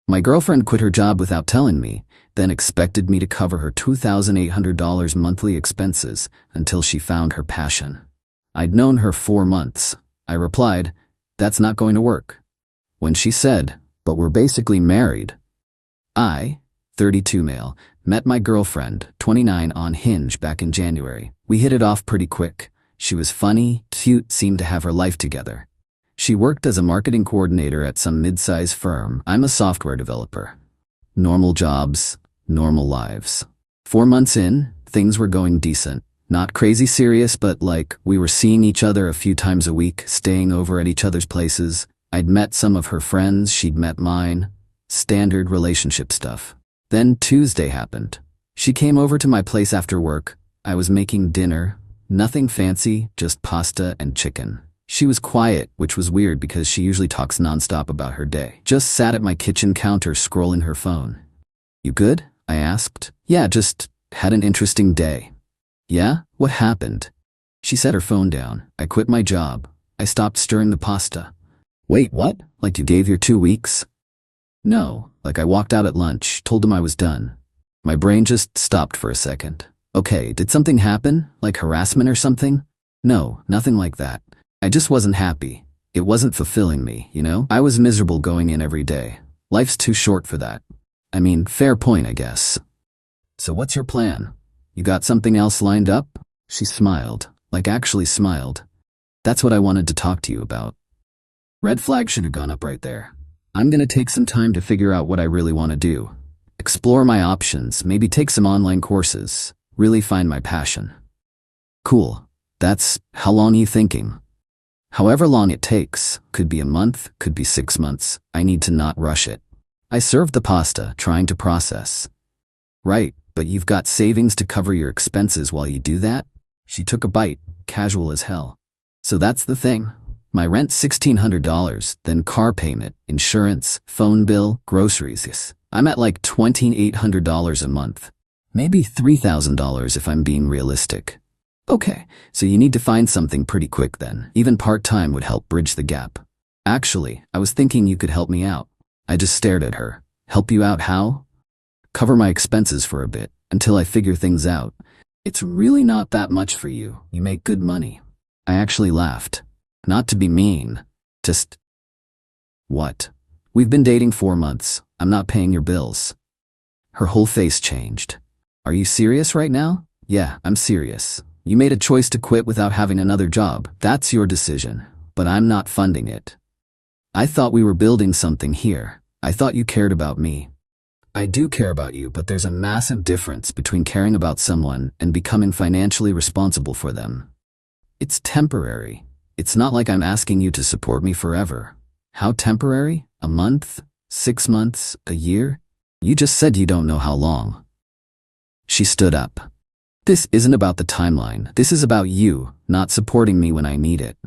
My girlfriend quit her job without telling me, then expected me to cover her $2,800 monthly expenses until she found her passion. I'd known her 4 months. I replied, "That's not going to work." When she said, "But we're basically married," I, 32 male, met my girlfriend, 29, on Hinge back in January. We hit it off pretty quick. She was funny, cute, seemed to have her life together. She worked as a marketing coordinator at some mid-size firm. I'm a software developer. Normal jobs, normal lives. 4 months in, things were going decent. Not crazy serious, but like, we were seeing each other a few times a week, staying over at each other's places. I'd met some of her friends, she'd met mine. Standard relationship stuff. Then Tuesday happened. She came over to my place after work. I was making dinner. Nothing fancy, just pasta and chicken. She was quiet, which was weird because she usually talks nonstop about her day. Just sat at my kitchen counter scrolling her phone. "You good?" I asked. "Yeah, just had an interesting day." "Yeah? What happened?" She set her phone down. "I quit my job. I stopped stirring the pasta." "Wait, what? Like you gave your 2 weeks?" "No, like I walked out at lunch, told him I was done." My brain just stopped for a second. "Okay, did something happen? Like harassment or something?" "No, nothing like that. I just wasn't happy. It wasn't fulfilling me, you know? I was miserable going in every day. Life's too short for that." I mean, fair point, I guess. "So what's your plan? You got something else lined up?" She smiled, like actually smiled. "That's what I wanted to talk to you about." Red flag should have gone up right there. I'm gonna take some time to figure out what I really want to do. Explore my options, maybe take some online courses, really find my passion. Cool. That's how long are you thinking? However long it takes, could be a month, could be 6 months. I need to not rush it. I served the pasta, trying to process. "Right, but you've got savings to cover your expenses while you do that?" She took a bite, casual as hell. "So that's the thing. My rent's $1,600, then car payment, insurance, phone bill, groceries. I'm at like $2,800 a month. Maybe $3,000 if I'm being realistic." "Okay, so you need to find something pretty quick then. Even part-time would help bridge the gap." "Actually, I was thinking you could help me out." I just stared at her. "Help you out how?" "Cover my expenses for a bit, until I figure things out. It's really not that much for you. You make good money." I actually laughed. Not to be mean. Just... "What? We've been dating 4 months. I'm not paying your bills." Her whole face changed. "Are you serious right now?" "Yeah, I'm serious. You made a choice to quit without having another job. That's your decision. But I'm not funding it. I thought we were building something here. I thought you cared about me." "I do care about you, but there's a massive difference between caring about someone and becoming financially responsible for them. It's temporary. It's not like I'm asking you to support me forever." "How temporary? A month? 6 months? A year? You just said you don't know how long." She stood up. "This isn't about the timeline. This is about you not supporting me when I need it."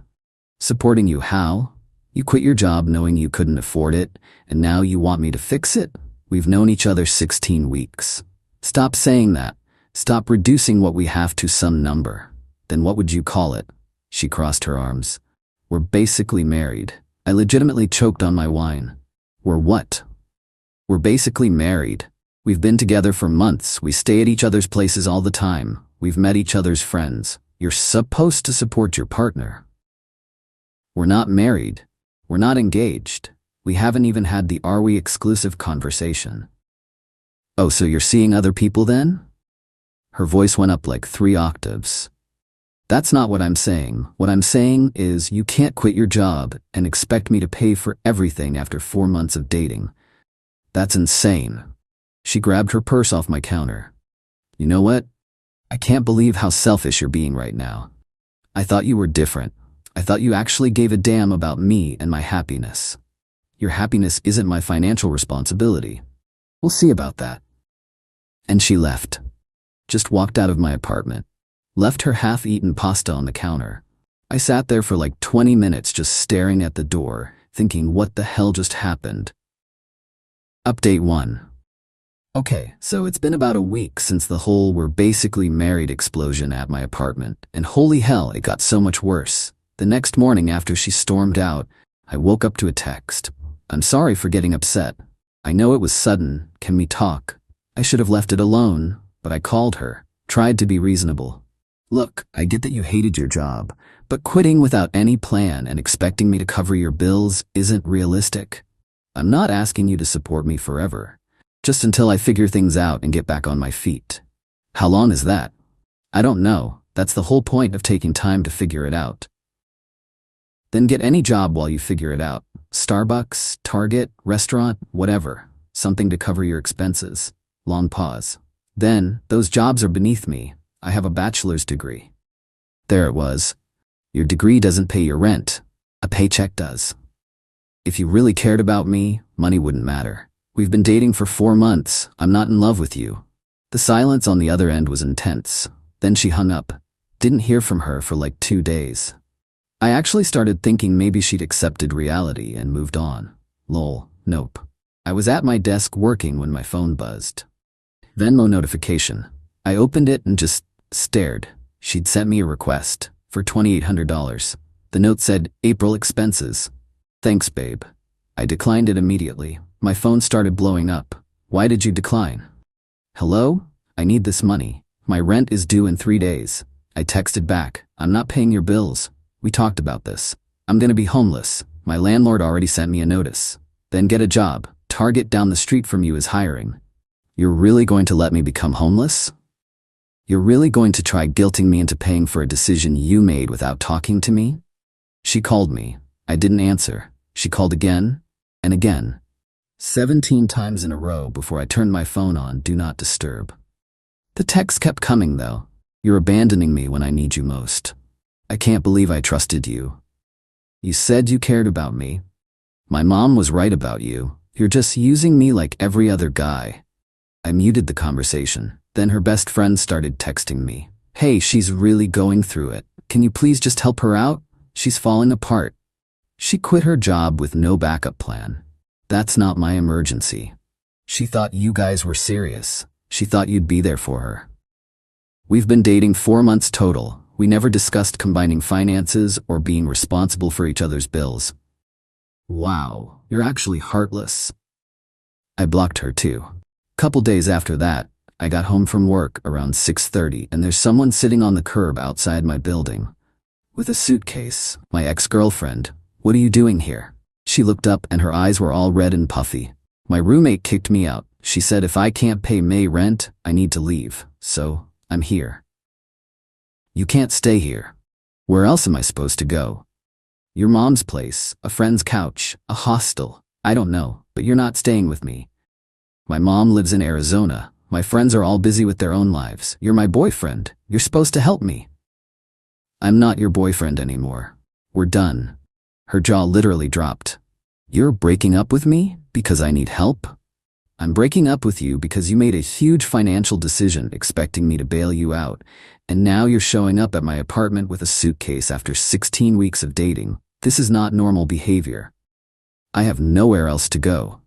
"Supporting you how? You quit your job knowing you couldn't afford it, and now you want me to fix it? We've known each other 16 weeks. Stop saying that. Stop reducing what we have to some number. Then what would you call it?" She crossed her arms. "We're basically married." I legitimately choked on my wine. "We're what?" "We're basically married. We've been together for months. We stay at each other's places all the time. We've met each other's friends. You're supposed to support your partner." "We're not married. We're not engaged. We haven't even had the are we exclusive conversation." "Oh, so you're seeing other people then?" Her voice went up like 3 octaves. "That's not what I'm saying. What I'm saying is you can't quit your job and expect me to pay for everything after 4 months of dating. That's insane." She grabbed her purse off my counter. "You know what? I can't believe how selfish you're being right now. I thought you were different. I thought you actually gave a damn about me and my happiness. Your happiness isn't my financial responsibility. We'll see about that." And she left. Just walked out of my apartment. Left her half-eaten pasta on the counter. I sat there for like 20 minutes just staring at the door, thinking what the hell just happened. Update 1. Okay, so it's been about a week since the whole "we're basically married" explosion at my apartment, and holy hell, it got so much worse. The next morning after she stormed out, I woke up to a text. "I'm sorry for getting upset. I know it was sudden. Can we talk? I should have left it alone, but I called her, tried to be reasonable. Look, I get that you hated your job, but quitting without any plan and expecting me to cover your bills isn't realistic. I'm not asking you to support me forever, just until I figure things out and get back on my feet. How long is that? I don't know. That's the whole point of taking time to figure it out. Then get any job while you figure it out. Starbucks, Target, restaurant, whatever. Something to cover your expenses. Long pause. Then, those jobs are beneath me. I have a bachelor's degree. There it was. Your degree doesn't pay your rent. A paycheck does. If you really cared about me, money wouldn't matter. We've been dating for 4 months. I'm not in love with you. The silence on the other end was intense. Then she hung up. Didn't hear from her for like 2 days. I actually started thinking maybe she'd accepted reality and moved on. Lol, nope. I was at my desk working when my phone buzzed. Venmo notification. I opened it and just stared. She'd sent me a request for $2,800. The note said, April expenses. Thanks, babe. I declined it immediately. My phone started blowing up. Why did you decline? Hello? I need this money. My rent is due in 3 days. I texted back. I'm not paying your bills. We talked about this. I'm gonna be homeless. My landlord already sent me a notice. Then get a job. Target down the street from you is hiring. You're really going to let me become homeless? You're really going to try guilting me into paying for a decision you made without talking to me? She called me. I didn't answer. She called again and again. 17 times in a row before I turned my phone on Do Not Disturb. The text kept coming though. You're abandoning me when I need you most. I can't believe I trusted you. You said you cared about me. My mom was right about you. You're just using me like every other guy. I muted the conversation. Then her best friend started texting me. Hey, she's really going through it. Can you please just help her out? She's falling apart. She quit her job with no backup plan. That's not my emergency. She thought you guys were serious. She thought you'd be there for her. We've been dating 4 months total. We never discussed combining finances or being responsible for each other's bills. Wow, you're actually heartless. I blocked her too. Couple days after that, I got home from work around 6:30 and there's someone sitting on the curb outside my building. With a suitcase, my ex-girlfriend. What are you doing here? She looked up and her eyes were all red and puffy. My roommate kicked me out. She said if I can't pay May rent, I need to leave. So, I'm here. You can't stay here. Where else am I supposed to go? Your mom's place, a friend's couch, a hostel. I don't know, but you're not staying with me. My mom lives in Arizona. My friends are all busy with their own lives. You're my boyfriend. You're supposed to help me. I'm not your boyfriend anymore. We're done. Her jaw literally dropped. You're breaking up with me because I need help? I'm breaking up with you because you made a huge financial decision expecting me to bail you out, and now you're showing up at my apartment with a suitcase after 16 weeks of dating. This is not normal behavior. I have nowhere else to go.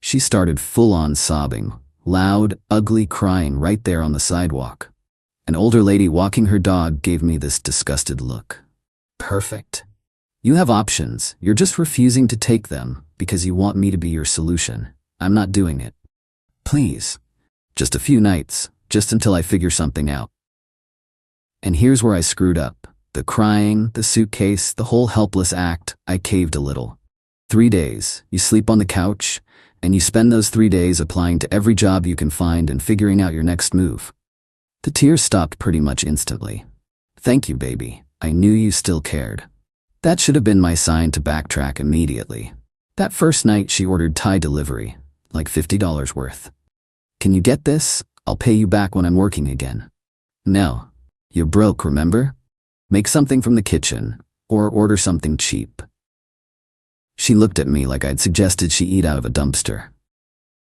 She started full-on sobbing, loud, ugly crying right there on the sidewalk. An older lady walking her dog gave me this disgusted look. Perfect. You have options. You're just refusing to take them because you want me to be your solution. I'm not doing it. Please. Just a few nights, just until I figure something out. And here's where I screwed up. The crying, the suitcase, the whole helpless act, I caved a little. 3 days, you sleep on the couch, and you spend those 3 days applying to every job you can find and figuring out your next move. The tears stopped pretty much instantly. Thank you, baby. I knew you still cared. That should have been my sign to backtrack immediately. That first night she ordered Thai delivery, like $50 worth. Can you get this? I'll pay you back when I'm working again. No. You're broke, remember? Make something from the kitchen, or order something cheap. She looked at me like I'd suggested she eat out of a dumpster.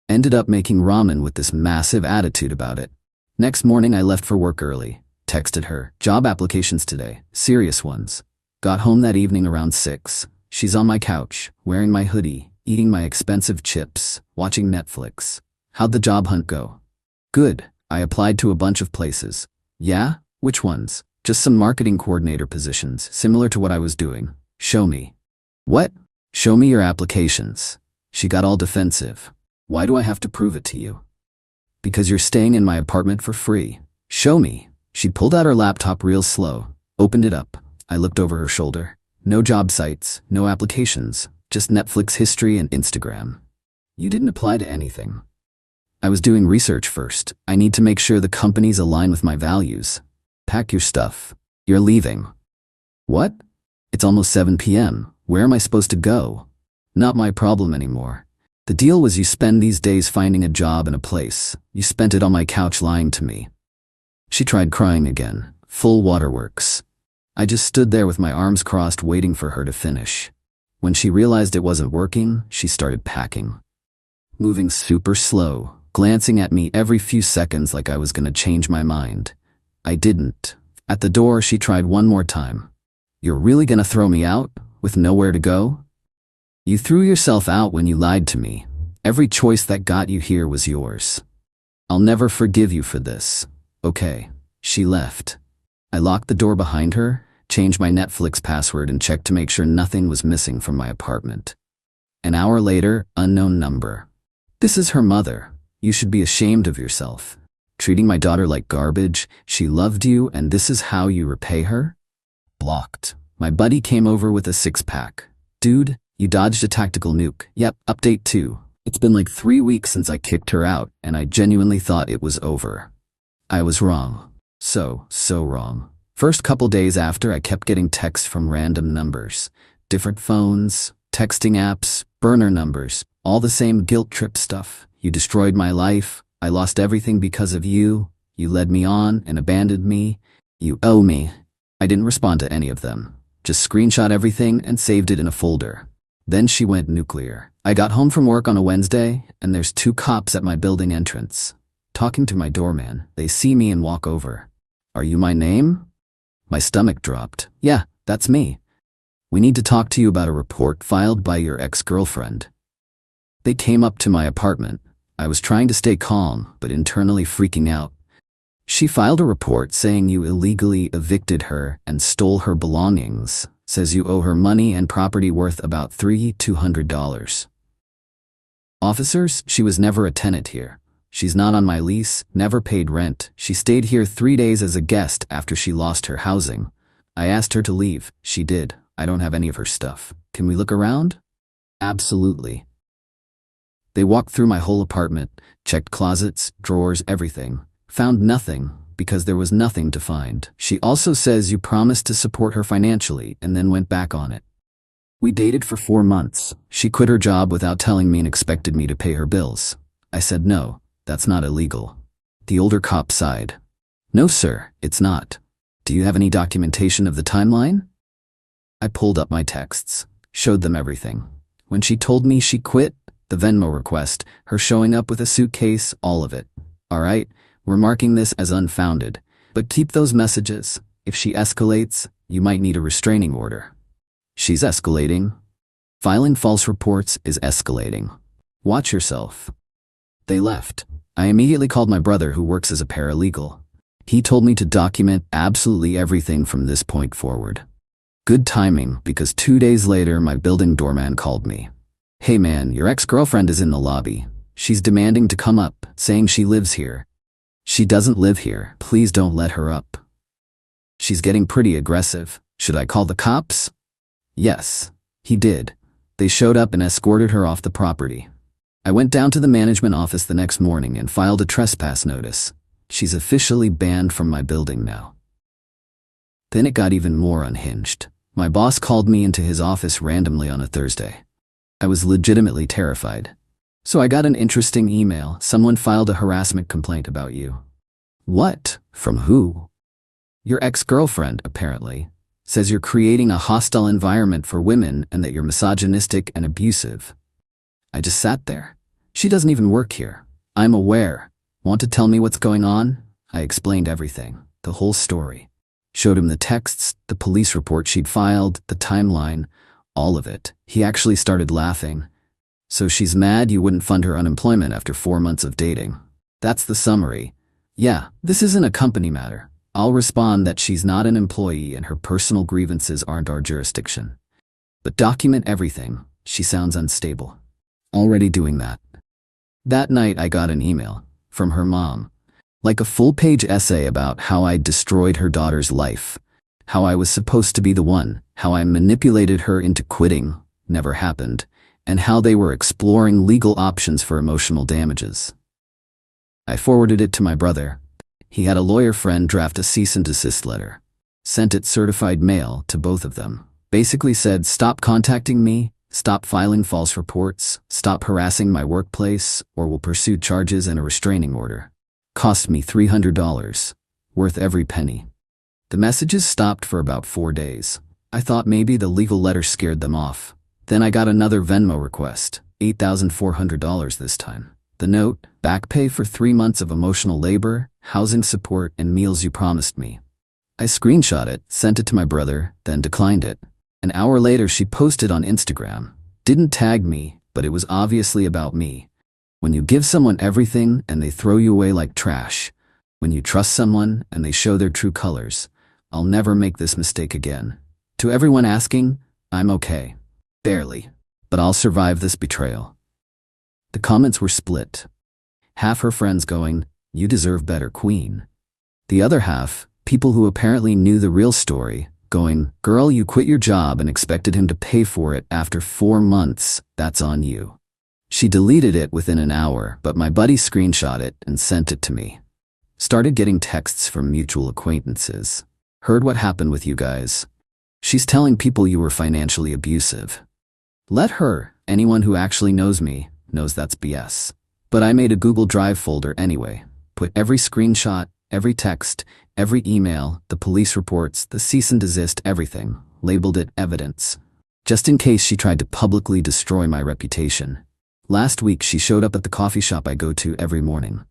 Ended up making ramen with this massive attitude about it. Next morning I left for work early. Texted her, job applications today, serious ones. Got home that evening around 6. She's on my couch, wearing my hoodie, eating my expensive chips, watching Netflix. How'd the job hunt go? Good. I applied to a bunch of places. Yeah? Which ones? Just some marketing coordinator positions, similar to what I was doing. Show me. What? Show me your applications. She got all defensive. Why do I have to prove it to you? Because you're staying in my apartment for free. Show me. She pulled out her laptop real slow, opened it up. I looked over her shoulder. No job sites, no applications, just Netflix history and Instagram. You didn't apply to anything. I was doing research first. I need to make sure the companies align with my values. Pack your stuff. You're leaving. What? It's almost 7 p.m. Where am I supposed to go? Not my problem anymore. The deal was you spend these days finding a job and a place. You spent it on my couch lying to me. She tried crying again. Full waterworks. I just stood there with my arms crossed waiting for her to finish. When she realized it wasn't working, she started packing. Moving super slow, glancing at me every few seconds like I was gonna change my mind. I didn't. At the door, she tried one more time. You're really gonna throw me out, with nowhere to go? You threw yourself out when you lied to me. Every choice that got you here was yours. I'll never forgive you for this. Okay. She left. I locked the door behind her, changed my Netflix password and checked to make sure nothing was missing from my apartment. An hour later, unknown number. This is her mother. You should be ashamed of yourself. Treating my daughter like garbage, she loved you and this is how you repay her? Blocked. My buddy came over with a 6-pack. Dude, you dodged a tactical nuke. Yep, update 2. It's been like 3 weeks since I kicked her out and I genuinely thought it was over. I was wrong. So wrong. First couple days after, I kept getting texts from random numbers. Different phones, texting apps, burner numbers, all the same guilt trip stuff. You destroyed my life. I lost everything because of you. You led me on and abandoned me. You owe me. I didn't respond to any of them. Just screenshot everything and saved it in a folder. Then she went nuclear. I got home from work on a Wednesday, and there's 2 cops at my building entrance. Talking to my doorman. They see me and walk over. Are you my name? My stomach dropped. Yeah, that's me. We need to talk to you about a report filed by your ex-girlfriend. They came up to my apartment. I was trying to stay calm, but internally freaking out. She filed a report saying you illegally evicted her and stole her belongings. Says you owe her money and property worth about $3,200. Officers, she was never a tenant here. She's not on my lease, never paid rent. She stayed here 3 days as a guest after she lost her housing. I asked her to leave. She did. I don't have any of her stuff. Can we look around? Absolutely. They walked through my whole apartment, checked closets, drawers, everything. Found nothing, because there was nothing to find. She also says you promised to support her financially and then went back on it. We dated for 4 months. She quit her job without telling me and expected me to pay her bills. I said no, that's not illegal. The older cop sighed. No sir, it's not. Do you have any documentation of the timeline? I pulled up my texts, showed them everything. When she told me she quit, the Venmo request, her showing up with a suitcase, all of it. All right, we're marking this as unfounded, but keep those messages. If she escalates, you might need a restraining order. She's escalating. Filing false reports is escalating. Watch yourself. They left. I immediately called my brother who works as a paralegal. He told me to document absolutely everything from this point forward. Good timing, because 2 days later my building doorman called me. Hey man, your ex-girlfriend is in the lobby. She's demanding to come up, saying she lives here. She doesn't live here. Please don't let her up. She's getting pretty aggressive. Should I call the cops? Yes. He did. They showed up and escorted her off the property. I went down to the management office the next morning and filed a trespass notice. She's officially banned from my building now. Then it got even more unhinged. My boss called me into his office randomly on a Thursday. I was legitimately terrified. So I got an interesting email. Someone filed a harassment complaint about you. What? From who? Your ex-girlfriend, apparently. Says you're creating a hostile environment for women and that you're misogynistic and abusive. I just sat there. She doesn't even work here. I'm aware. Want to tell me what's going on? I explained everything, the whole story. Showed him the texts, the police report she'd filed, the timeline, all of it. He actually started laughing. So she's mad you wouldn't fund her unemployment after 4 months of dating. That's the summary. Yeah, this isn't a company matter. I'll respond that she's not an employee and her personal grievances aren't our jurisdiction. But document everything. She sounds unstable. Already doing that. That night I got an email from her mom, like a full-page essay about how I'd destroyed her daughter's life, how I was supposed to be the one, how I manipulated her into quitting, never happened, and how they were exploring legal options for emotional damages. I forwarded it to my brother. He had a lawyer friend draft a cease and desist letter. Sent it certified mail to both of them. Basically said, stop contacting me, stop filing false reports, stop harassing my workplace, or we'll pursue charges and a restraining order. Cost me $300. Worth every penny. The messages stopped for about 4 days. I thought maybe the legal letter scared them off. Then I got another Venmo request, $8,400 this time. The note, back pay for 3 months of emotional labor, housing support, and meals you promised me. I screenshot it, sent it to my brother, then declined it. An hour later she posted on Instagram. Didn't tag me, but it was obviously about me. When you give someone everything and they throw you away like trash, when you trust someone and they show their true colors, I'll never make this mistake again. To everyone asking, I'm okay. Barely. But I'll survive this betrayal. The comments were split. Half her friends going, you deserve better, queen. The other half, people who apparently knew the real story, going, girl, you quit your job and expected him to pay for it after 4 months, that's on you. She deleted it within an hour, but my buddy screenshot it and sent it to me. Started getting texts from mutual acquaintances. Heard what happened with you guys. She's telling people you were financially abusive. Let her, anyone who actually knows me, knows that's BS. But I made a Google Drive folder anyway. Put every screenshot, every text, every email, the police reports, the cease and desist, everything. Labeled it evidence. Just in case she tried to publicly destroy my reputation. Last week she showed up at the coffee shop I go to every morning.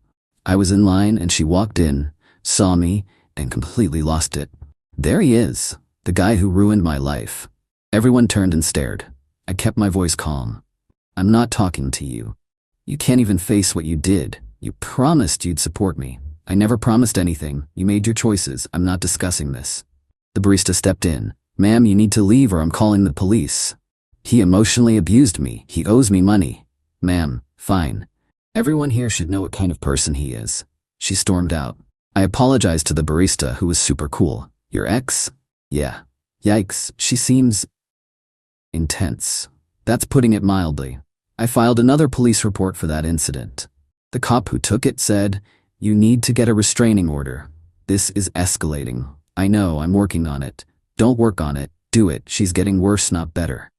I was in line and she walked in, saw me, and completely lost it. There he is, the guy who ruined my life. Everyone turned and stared. I kept my voice calm. I'm not talking to you. You can't even face what you did. You promised you'd support me. I never promised anything. You made your choices. I'm not discussing this. The barista stepped in. Ma'am, you need to leave or I'm calling the police. He emotionally abused me. He owes me money. Ma'am, fine. Everyone here should know what kind of person he is. She stormed out. I apologized to the barista, who was super cool. Your ex? Yeah. Yikes, she seems intense. That's putting it mildly. I filed another police report for that incident. The cop who took it said, you need to get a restraining order. This is escalating. I know, I'm working on it. Don't work on it, do it. She's getting worse, not better.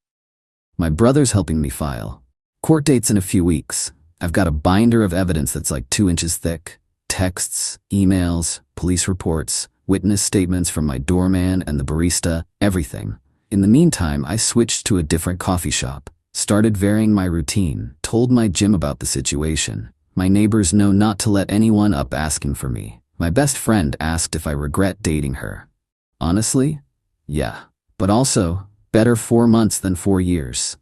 My brother's helping me file. Court date's in a few weeks. I've got a binder of evidence that's like 2 inches thick. Texts, emails, police reports, witness statements from my doorman and the barista, everything. In the meantime, I switched to a different coffee shop, started varying my routine, told my gym about the situation. My neighbors know not to let anyone up asking for me. My best friend asked if I regret dating her. Honestly, yeah. But also, better 4 months than 4 years.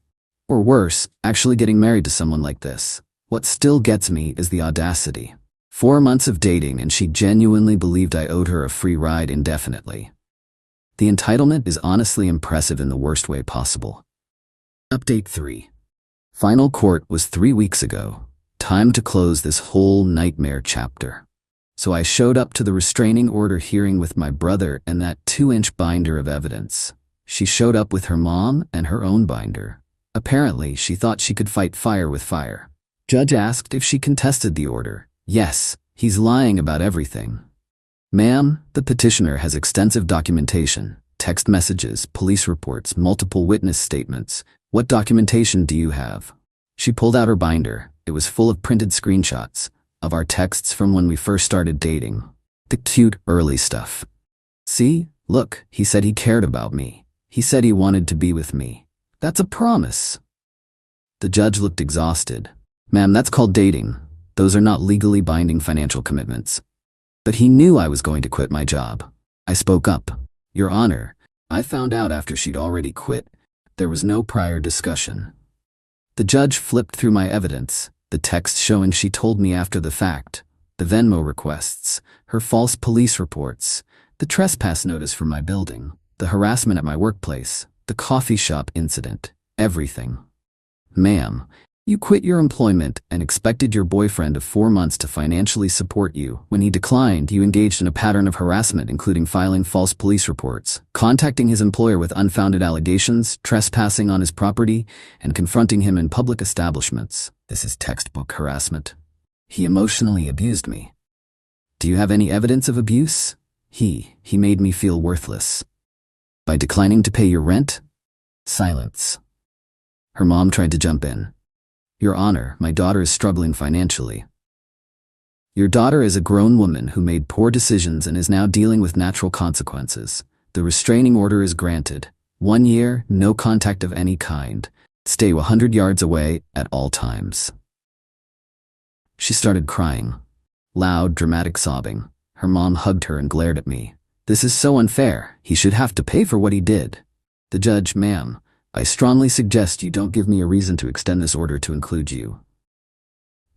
Or worse, actually getting married to someone like this. What still gets me is the audacity. 4 months of dating and she genuinely believed I owed her a free ride indefinitely. The entitlement is honestly impressive in the worst way possible. Update 3. Final court was 3 weeks ago. Time to close this whole nightmare chapter. So I showed up to the restraining order hearing with my brother and that 2-inch binder of evidence. She showed up with her mom and her own binder. Apparently, she thought she could fight fire with fire. Judge asked if she contested the order. Yes, he's lying about everything. Ma'am, the petitioner has extensive documentation, text messages, police reports, multiple witness statements. What documentation do you have? She pulled out her binder. It was full of printed screenshots of our texts from when we first started dating. The cute, early stuff. See? Look, he said he cared about me. He said he wanted to be with me. That's a promise. The judge looked exhausted. Ma'am, that's called dating. Those are not legally binding financial commitments. But he knew I was going to quit my job. I spoke up. Your Honor, I found out after she'd already quit. There was no prior discussion. The judge flipped through my evidence, the text showing she told me after the fact, the Venmo requests, her false police reports, the trespass notice from my building, the harassment at my workplace, the coffee shop incident, everything. Ma'am, You quit your employment and expected your boyfriend of 4 months to financially support you. When he declined, you engaged in a pattern of harassment, including filing false police reports, contacting his employer with unfounded allegations, trespassing on his property, and confronting him in public establishments. This is textbook harassment. He emotionally abused me. Do you have any evidence of abuse? He made me feel worthless. By declining to pay your rent? Silence. Her mom tried to jump in. Your Honor, my daughter is struggling financially. Your daughter is a grown woman who made poor decisions and is now dealing with natural consequences. The restraining order is granted. 1 year, no contact of any kind. Stay 100 yards away at all times. She started crying. Loud, dramatic sobbing. Her mom hugged her and glared at me. This is so unfair. He should have to pay for what he did. The judge, ma'am, I strongly suggest you don't give me a reason to extend this order to include you.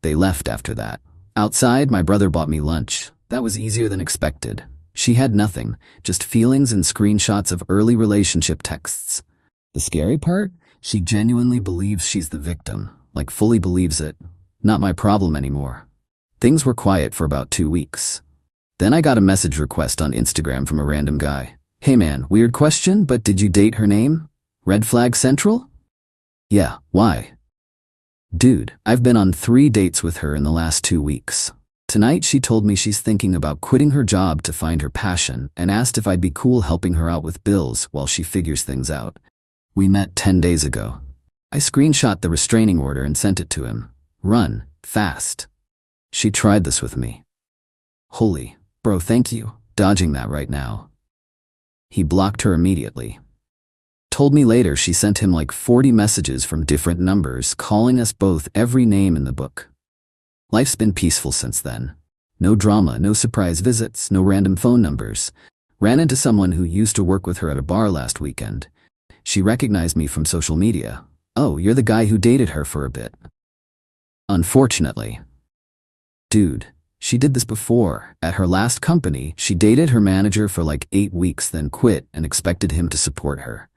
They left after that. Outside, my brother bought me lunch. That was easier than expected. She had nothing, just feelings and screenshots of early relationship texts. The scary part? She genuinely believes she's the victim, like fully believes it. Not my problem anymore. Things were quiet for about 2 weeks. Then I got a message request on Instagram from a random guy. Hey man, weird question, but did you date her name? Red flag central? Yeah, why? Dude, I've been on 3 dates with her in the last 2 weeks. Tonight she told me she's thinking about quitting her job to find her passion and asked if I'd be cool helping her out with bills while she figures things out. We met 10 days ago. I screenshot the restraining order and sent it to him. Run, fast. She tried this with me. Holy, bro, thank you. Dodging that right now. He blocked her immediately. Told me later she sent him like 40 messages from different numbers calling us both every name in the book. Life's been peaceful since then. No drama, no surprise visits, no random phone numbers. Ran into someone who used to work with her at a bar last weekend. She recognized me from social media. Oh, you're the guy who dated her for a bit. Unfortunately. Dude, she did this before. At her last company, she dated her manager for like 8 weeks, then quit and expected him to support her.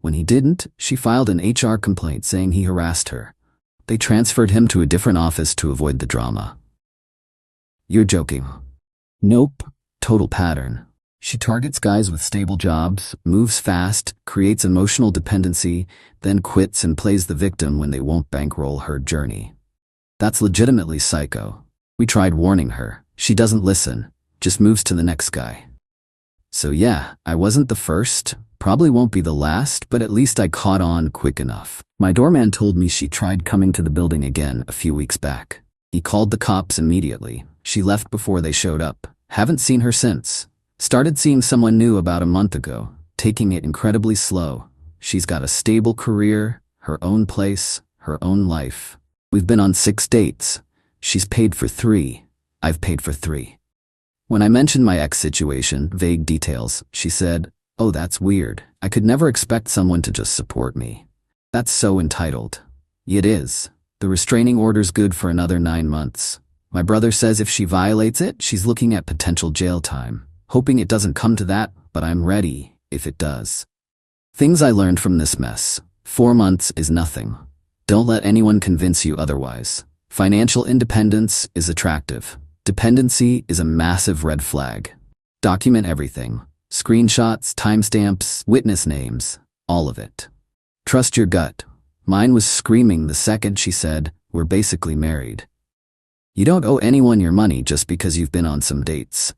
When he didn't, she filed an HR complaint saying he harassed her. They transferred him to a different office to avoid the drama. You're joking. Nope. Total pattern. She targets guys with stable jobs, moves fast, creates emotional dependency, then quits and plays the victim when they won't bankroll her journey. That's legitimately psycho. We tried warning her. She doesn't listen, just moves to the next guy. So yeah, I wasn't the first. Probably won't be the last, but at least I caught on quick enough. My doorman told me she tried coming to the building again a few weeks back. He called the cops immediately. She left before they showed up. Haven't seen her since. Started seeing someone new about a month ago, taking it incredibly slow. She's got a stable career, her own place, her own life. We've been on 6 dates. She's paid for 3. I've paid for 3. When I mentioned my ex situation, vague details, she said, "Oh, that's weird. I could never expect someone to just support me. That's so entitled." It is. The restraining order's good for another 9 months. My brother says if she violates it, she's looking at potential jail time. Hoping it doesn't come to that, but I'm ready if it does. Things I learned from this mess. 4 months is nothing. Don't let anyone convince you otherwise. Financial independence is attractive. Dependency is a massive red flag. Document everything. Screenshots, timestamps, witness names, all of it. Trust your gut. Mine was screaming the second she said, "We're basically married." You don't owe anyone your money just because you've been on some dates.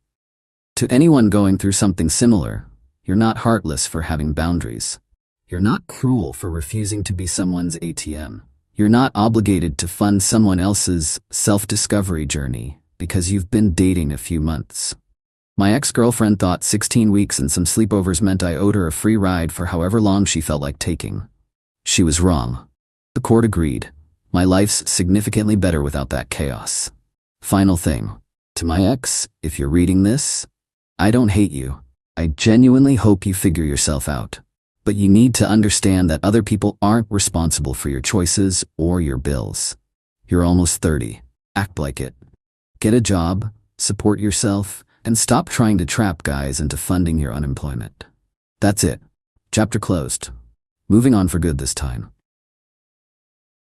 To anyone going through something similar, you're not heartless for having boundaries. You're not cruel for refusing to be someone's ATM. You're not obligated to fund someone else's self-discovery journey because you've been dating a few months. My ex-girlfriend thought 16 weeks and some sleepovers meant I owed her a free ride for however long she felt like taking. She was wrong. The court agreed. My life's significantly better without that chaos. Final thing. To my ex, if you're reading this, I don't hate you. I genuinely hope you figure yourself out. But you need to understand that other people aren't responsible for your choices or your bills. You're almost 30. Act like it. Get a job, support yourself, and stop trying to trap guys into funding your unemployment. That's it. Chapter closed. Moving on for good this time.